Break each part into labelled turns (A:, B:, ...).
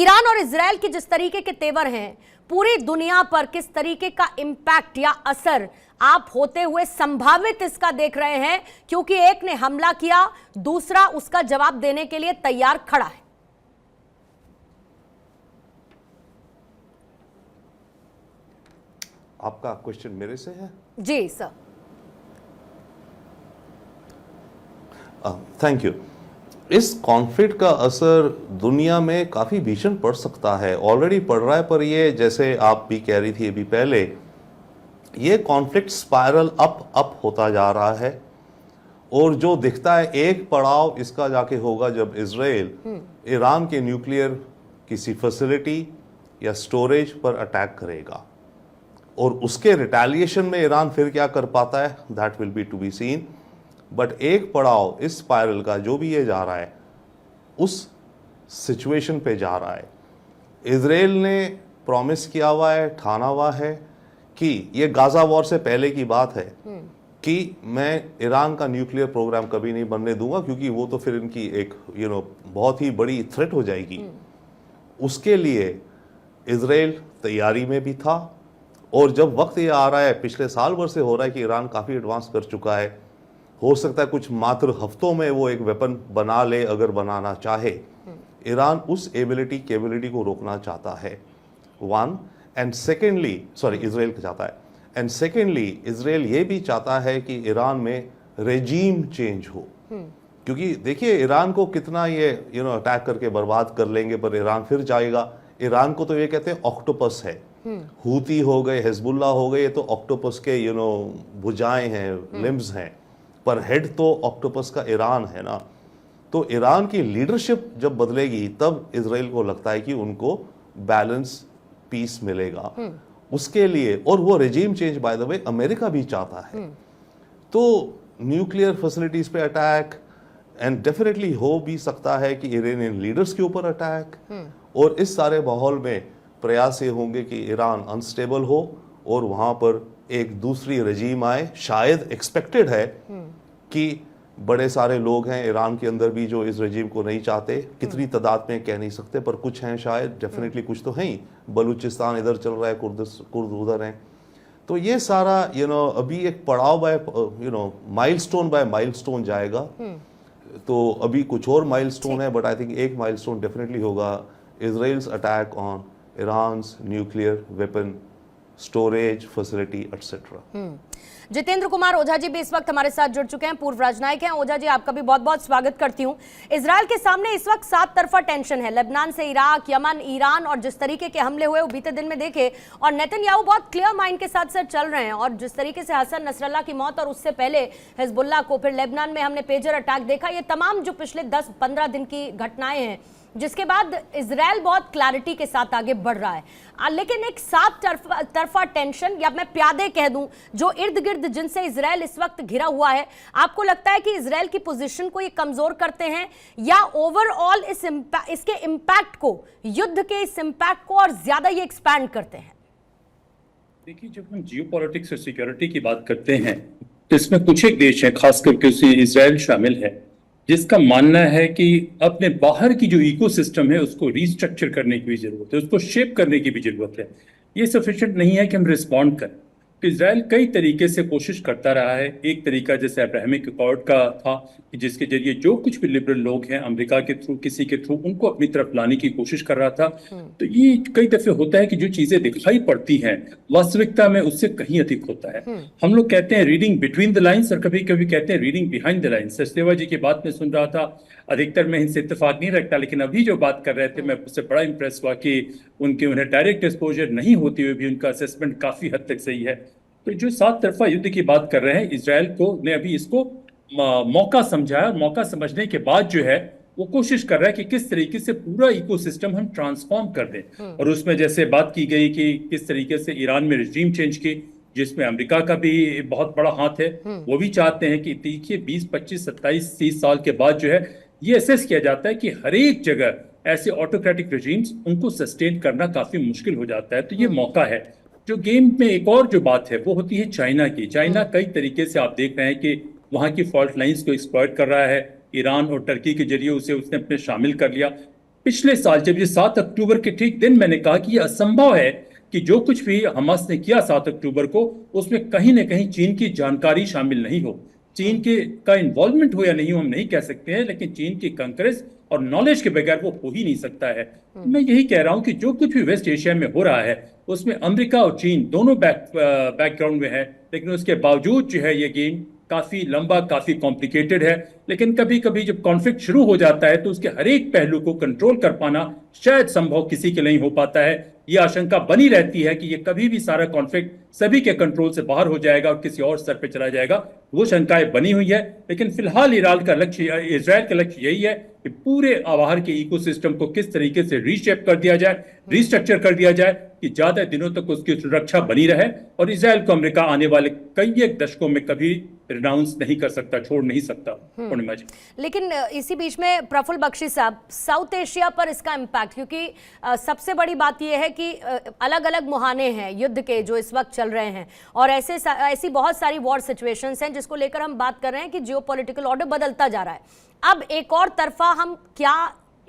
A: Iran और Israel की जिस तरीके के तेवर हैं, पूरी दुनिया पर किस तरीके का इंपैक्ट या असर आप होते हुए संभावित इसका देख रहे हैं? क्योंकि एक ने हमला किया, दूसरा उसका जवाब देने के लिए तैयार खड़ा है।
B: आपका क्वेश्चन मेरे से है?
A: जी सर।
B: Thank you. इस कॉन्फ्लिक्ट का असर दुनिया में काफ़ी भीषण पड़ सकता है, ऑलरेडी पड़ रहा है, पर ये जैसे आप भी कह रही थी अभी पहले, ये कॉन्फ्लिक्ट स्पाइरल अप होता जा रहा है। और जो दिखता है एक पड़ाव इसका जाके होगा जब इजराइल ईरान के न्यूक्लियर किसी फैसिलिटी या स्टोरेज पर अटैक करेगा, और उसके रिटेलिएशन में ईरान फिर क्या कर पाता है, that will be to be seen. But एक पड़ाव इस स्पाइरल का जो भी ये जा रहा है उस सिचुएशन पे जा रहा है। इजराइल ने प्रॉमिस किया हुआ है, ठाना हुआ है कि ये गाजा वॉर से पहले की बात है कि मैं ईरान का न्यूक्लियर प्रोग्राम कभी नहीं बनने दूंगा, क्योंकि वो तो फिर इनकी एक बहुत ही बड़ी थ्रेट हो जाएगी। उसके लिए इजराइल तैयारी में भी था, और जब वक्त ये आ रहा है, पिछले साल भर से हो रहा है कि ईरान काफ़ी एडवांस कर चुका है, हो सकता है कुछ मात्र हफ्तों में वो एक वेपन बना ले अगर बनाना चाहे। ईरान उस केबिलिटी को रोकना चाहता है, one. And secondly, sorry, Israel का चाहता है। एंड सेकेंडली, इजराइल ये भी चाहता है कि ईरान में रेजीम चेंज हो, क्योंकि देखिए ईरान को कितना ये अटैक करके बर्बाद कर लेंगे, पर ईरान फिर जाएगा। ईरान को तो ये कहते हैं ऑक्टोपस है, हूती हो गए, हिजबुल्ला हो गए, ये तो ऑक्टोपस के भुजाएं हैं, लिम्स हैं, पर हेड तो ऑक्टोपस का ईरान है ना। तो ईरान की लीडरशिप जब बदलेगी तब इजराइल को लगता है कि उनको बैलेंस पीस मिलेगा उसके लिए, और वो regime change by the way America भी चाहता है। तो न्यूक्लियर फैसिलिटीज पे अटैक, एंड डेफिनेटली हो भी सकता है कि इरानियन लीडर्स के ऊपर अटैक, और इस सारे माहौल में प्रयास ये होंगे कि ईरान अनस्टेबल हो और वहां पर एक दूसरी रजीम आए। शायद एक्सपेक्टेड है कि बड़े सारे लोग हैं ईरान के अंदर भी जो इस रजीम को नहीं चाहते, कितनी तादाद में कह नहीं सकते, पर कुछ हैं शायद, डेफिनेटली कुछ तो हैं ही। बलूचिस्तान इधर चल रहा है, कुर्द उधर हैं। तो ये सारा अभी एक पड़ाव बाय माइलस्टोन बाय माइलस्टोन जाएगा। तो अभी कुछ और माइलस्टोन है, बट आई थिंक एक माइलस्टोन डेफिनेटली होगा, Israel's attack on Iran's nuclear weapon storage facility etcetera.
A: Jitendra Kumar Ojha ji भी इस वक्त हमारे साथ जुड़ चुके हैं, पूर्व राजनयिक हैं। ओझा जी, आपका भी बहुत बहुत स्वागत करती हूं। इजराइल के सामने इस वक्त 7 तरफा टेंशन है, लेबनान से इराक, यमन, ईरान, और जिस तरीके के हमले हुए वो बीते दिन में देखे, और नेतन्याहू बहुत क्लियर माइंड के साथ सर चल रहे हैं। और जिस तरीके से हसन नसरल्ला की मौत और उससे पहले हिजबुल्लाह को, फिर लेबनान में हमने पेजर अटैक देखा, ये तमाम जो पिछले 10-15 दिन की घटनाएं हैं, जिसके बाद इजराइल बहुत क्लैरिटी के साथ आगे बढ़ रहा है। लेकिन एक 7 तरफा टेंशन, या मैं प्यादे कह दूं, जो इर्द गिर्द जिनसे इजराइल इस वक्त घिरा हुआ है, आपको लगता है कि इजराइल की पोजीशन को ये कमजोर करते हैं, या ओवरऑल इसके इंपैक्ट को, युद्ध के इस इंपैक्ट को और ज्यादा ये एक्सपैंड करते हैं?
C: देखिए, जब हम जियोपॉलिटिक्स और सिक्योरिटी की बात करते हैं तो इसमें कुछ एक देश हैं, खास करके उसमें इजराइल शामिल है, जिसका मानना है कि अपने बाहर की जो इकोसिस्टम है उसको रीस्ट्रक्चर करने की भी जरूरत है, उसको शेप करने की भी जरूरत है। ये सफिशिएंट नहीं है कि हम रिस्पॉन्ड करें। इजराइल कई तरीके से कोशिश करता रहा है। एक तरीका जैसे अब्राहमिक अकॉर्ड का था कि जिसके जरिए जो कुछ भी लिबरल लोग हैं अमेरिका के थ्रू, किसी के थ्रू, उनको अपनी तरफ लाने की कोशिश कर रहा था। तो ये कई दफे होता है कि जो चीजें दिखाई पड़ती हैं वास्तविकता में उससे कहीं अधिक होता है। हम लोग कहते हैं रीडिंग बिटवीन द लाइन्स, और कभी कभी कहते हैं reading behind the lines. Sachdeva ji की बात में सुन रहा था, अधिकतर मैं इनसे इत्तेफाक नहीं रखता, लेकिन अभी जो बात कर रहे थे मैं उससे बड़ा इंप्रेस हुआ कि उन्हें डायरेक्ट एक्सपोजर नहीं होती हुई भी उनका असेसमेंट काफी हद तक सही है। तो जो 7 तरफा युद्ध की बात कर रहे हैं, इजराइल को ने अभी इसको मौका समझा है, और मौका समझने के बाद जो है वो कोशिश कर रहा है कि किस तरीके से पूरा इकोसिस्टम हम ट्रांसफॉर्म कर दें। और उसमें जैसे बात की गई कि किस तरीके से ईरान में रेजीम चेंज की, जिसमें अमेरिका का भी बहुत बड़ा हाथ है। वो भी चाहते हैं कि देखिए 20, 25, 27, 30 साल के बाद जो है ये असेस किया जाता है कि हर एक जगह ऐसे ऑटोक्रेटिक रेजीम्स, उनको सस्टेन करना काफी मुश्किल हो जाता है। तो ये मौका है। जो गेम में एक और जो बात है वो होती है चाइना की। चाइना कई तरीके से आप देख रहे हैं कि वहां की फॉल्ट लाइंस को एक्सप्लॉइट कर रहा है। ईरान और टर्की के जरिए उसने अपने शामिल कर लिया। पिछले साल जब ये 7 अक्टूबर के ठीक दिन मैंने कहा कि ये असंभव है कि जो कुछ भी हमास ने किया 7 अक्टूबर को, उसमें कहीं ना कहीं चीन की जानकारी शामिल नहीं हो। चीन के का इन्वॉल्वमेंट हो या नहीं हो हम नहीं कह सकते हैं, लेकिन चीन की कंकरेंस और नॉलेज के बगैर वो हो ही नहीं सकता है। मैं यही कह रहा हूं कि जो कुछ भी वेस्ट एशिया में हो रहा है उसमें अमेरिका और चीन दोनों बैकग्राउंड में है, लेकिन उसके बावजूद जो है ये गेम काफी लंबा, काफी कॉम्प्लिकेटेड है। लेकिन कभी कभी जब कॉन्फ्लिक्ट शुरू हो जाता है तो उसके हर एक पहलू को कंट्रोल कर पाना शायद संभव किसी के नहीं हो पाता है। ये आशंका बनी रहती है कि ये कभी भी सारा कॉन्फ्लिक्ट सभी के कंट्रोल से बाहर हो जाएगा और किसी और स्तर पे चला जाएगा। वो शंकाएं बनी हुई है, लेकिन फिलहाल ईरान का लक्ष्य, इजराइल का लक्ष्य यही है कि पूरे बाहर के इकोसिस्टम को किस तरीके से रीशेप कर दिया जाए, रिस्ट्रक्चर कर दिया जाए कि ज्यादा दिनों तक उसकी सुरक्षा बनी रहे और इजराइल को अमेरिका आने वाले कई एक दशकों में कभी रिनाउंस नहीं कर सकता, छोड़ नहीं सकता। पूर्णिमा जी,
A: लेकिन इसी बीच में प्रफुल्ल बख्शी साहब, साउथ एशिया पर इसका इम्पैक्ट, क्योंकि सबसे बड़ी बात यह है कि अलग अलग मुहाने हैं युद्ध के जो इस वक्त चल रहे हैं और ऐसी बहुत सारी वॉर सिचुएशंस हैं जिसको लेकर हम बात कर रहे हैं कि जियोपॉलिटिकल ऑर्डर बदलता जा रहा है। अब एक और तरफा हम क्या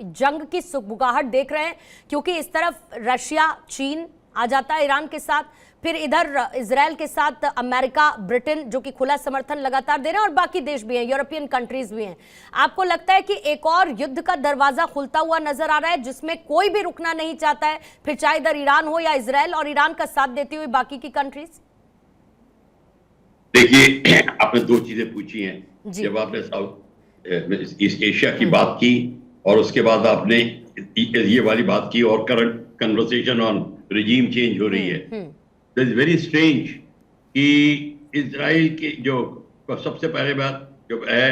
A: जंग की सुगबुगाहट देख रहे हैं, क्योंकि इस तरफ रशिया, चीन आ जाता है ईरान के साथ, फिर इधर इजराइल के साथ अमेरिका, ब्रिटेन जो कि खुला समर्थन लगातार दे रहे हैं और बाकी देश भी हैं, यूरोपियन कंट्रीज भी हैं। आपको लगता है कि एक और युद्ध का दरवाजा खुलता हुआ नजर आ रहा है जिसमें कोई भी रुकना नहीं चाहता है, फिर चाहे इधर ईरान हो या इजराइल, और ईरान का साथ देती हुई बाकी की कंट्रीज?
D: देखिए, आपने दो चीजें पूछी हैं। जब आपने साउथ ईस्ट एशिया की बात की और उसके बाद आपने ये वाली बात की और current conversation on regime change हो रही है। दैट्स वेरी स्ट्रेंज कि इजराइल के जो सबसे पहले बात जो है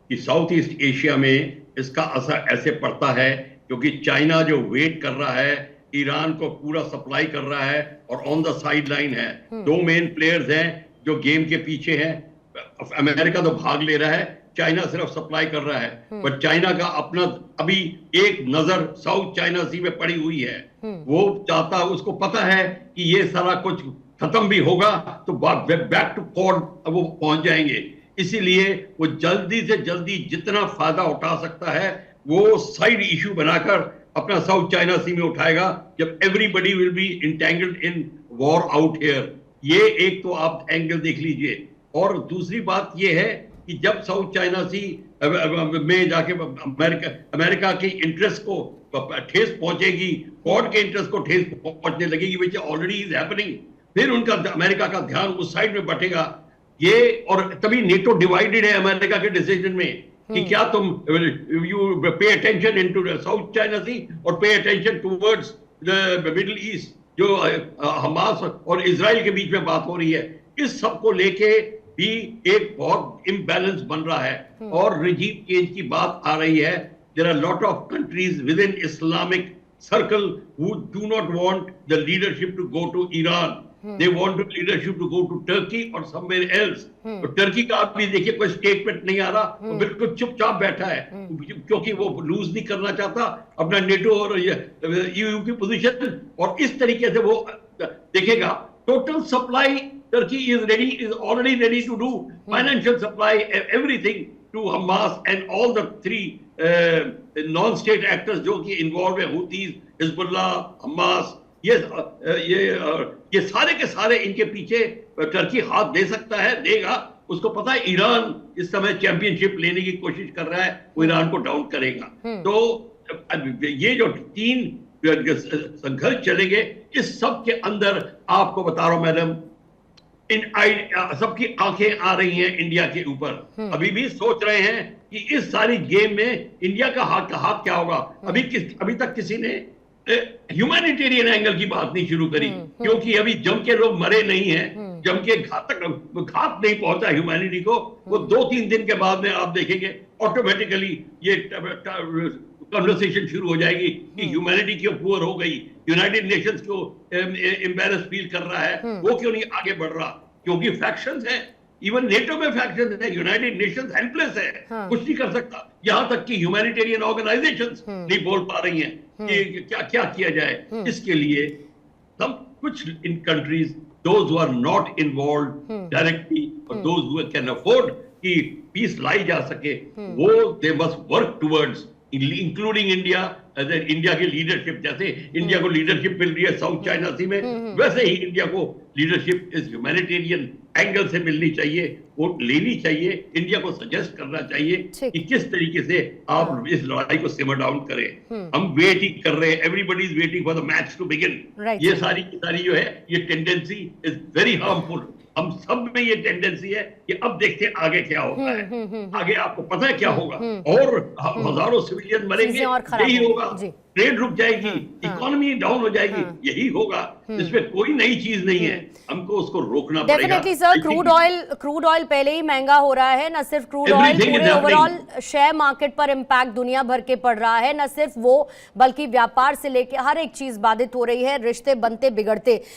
D: कि साउथ ईस्ट एशिया में इसका असर ऐसे पड़ता है क्योंकि चाइना जो वेट कर रहा है, ईरान को पूरा सप्लाई कर रहा है और ऑन द साइड लाइन है। दो मेन प्लेयर्स हैं जो गेम के पीछे हैं। अमेरिका तो भाग ले रहा है, चाइना सिर्फ सप्लाई कर रहा है, पर चाइना का अपना अभी एक नजर साउथ चाइना सी में पड़ी हुई है। वो चाहता, उसको पता है कि ये सारा कुछ खत्म भी होगा तो बैक टू कॉर्ड वो पहुंच जाएंगे। इसीलिए वो जल्दी से जल्दी जितना फायदा उठा सकता है वो साइड इशू बनाकर अपना साउथ चाइना सी में उठाएगा, जब everybody will be entangled in war out here. ये एक तो आप एंगल देख लीजिए। और दूसरी बात ये है कि जब साउथ चाइना सी में जाके अमेरिका के इंटरेस्ट को ठेस पहुंचेगी, कॉर्ड के इंटरेस्ट को ठेस पहुंचने लगेगी, विच ऑलरेडी इज हैपनिंग, फिर उनका अमेरिका का ध्यान उस साइड में बटेगा। ये और तभी नेटो डिवाइडेड है अमेरिका के डिसीजन में कि क्या तुम you pay attention into South China Sea or pay attention towards the Middle East, जो हमास और इजराइल के बीच में बात हो रही है। इस सब को लेके भी एक बहुत इम्बैलेंस बन रहा है और रिजीम चेंज की बात आ रही है। There are lot of countries within Islamic circle who do not want the leadership to go to Iran, they want the leadership to go to Turkey और समवेयर एल्स। तो Turkey का आप भी देखिए कोई स्टेटमेंट नहीं आ रहा, वो बिल्कुल चुपचाप बैठा है क्योंकि वो लूज नहीं करना चाहता अपना नेटो और ईयू की पोजीशन। और इस तरीके से वो देखेगा total supply Turkey is already ready to do financial supply, everything to Hamas and all the three non-state actors जो कि involved है, Houthis, Hezbollah, Hamas, ये सारे के सारे इनके पीछे टर्की हाथ दे सकता है, देगा। उसको पता है ईरान इस समय चैंपियनशिप लेने की कोशिश कर रहा है, वो ईरान को डाउन करेगा। तो ये जो तीन संघर्ष चलेंगे, इस सब के अंदर आपको बता रहा हूं मैडम, सबकी आंखें आ रही हैं इंडिया के ऊपर। अभी भी सोच रहे हैं कि इस सारी गेम में इंडिया का हाथ क्या होगा। अभी तक किसी ने ह्यूमैनिटेरियन एंगल की बात नहीं शुरू करी, क्योंकि अभी जम के लोग मरे नहीं हैं, जम के घात नहीं पहुंचा ह्यूमैनिटी को। वो 2-3 दिन के बाद में आप देखेंगे ऑटोमेटिकली ये कन्वर्सेशन शुरू हो जाएगी कि ह्यूमैनिटी क्यों पुअर हो गई, यूनाइटेड नेशंस को एम्बैरेस फील कर रहा है, वो क्यों नहीं आगे बढ़ रहा, क्योंकि फैक्शंस हैं। इवन नेटो में फैक्शंस है, यूनाइटेड नेशंस हेल्पलेस है, कुछ नहीं कर सकता। यहां तक कि ह्यूमैनिटेरियन ऑर्गेनाइजेशंस नहीं बोल पा रही हैं कि क्या किया जाए। इसके लिए सब कुछ इन countries, those who are not involved directly or those who can afford कि पीस लाई जा सके, वो they must work towards including India, India की लीडरशिप, जैसे इंडिया को लीडरशिप मिल रही है साउथ चाइना सी में, वैसे ही इंडिया को लीडरशिप इस ह्यूमैनिटेरियन एंगल से मिलनी चाहिए, वो लेनी चाहिए। इंडिया को सजेस्ट करना चाहिए कि किस तरीके से आप इस लड़ाई को सिमर डाउन करें। हम वेटिंग कर रहे हैं, everybody is waiting for the match to begin. ये सारी की सारी जो है ये टेंडेंसी इज वेरी हार्मफुल। हम सब में ये टेंडेंसी है कि अब देखते हैं आगे क्या होता है, आगे आपको पता है क्या होगा, और हजारों सिविलियन मरेंगे, यही होगा, ट्रेड रुक जाएगी, इकोनॉमी डाउन हो जाएगी, यही होगा। इसमें कोई नई चीज नहीं है, हमको उसको रोकना पड़ेगा।
A: डेफिनेटली सर, क्रूड ऑयल पहले ही महंगा हो रहा है, न सिर्फ क्रूड ऑयल, पूरे ओवरऑल शेयर मार्केट पर इम्पैक्ट दुनिया भर के पड़ रहा है, न सिर्फ वो बल्कि व्यापार से लेकर हर एक चीज बाधित हो रही है, रिश्ते बनते बिगड़ते।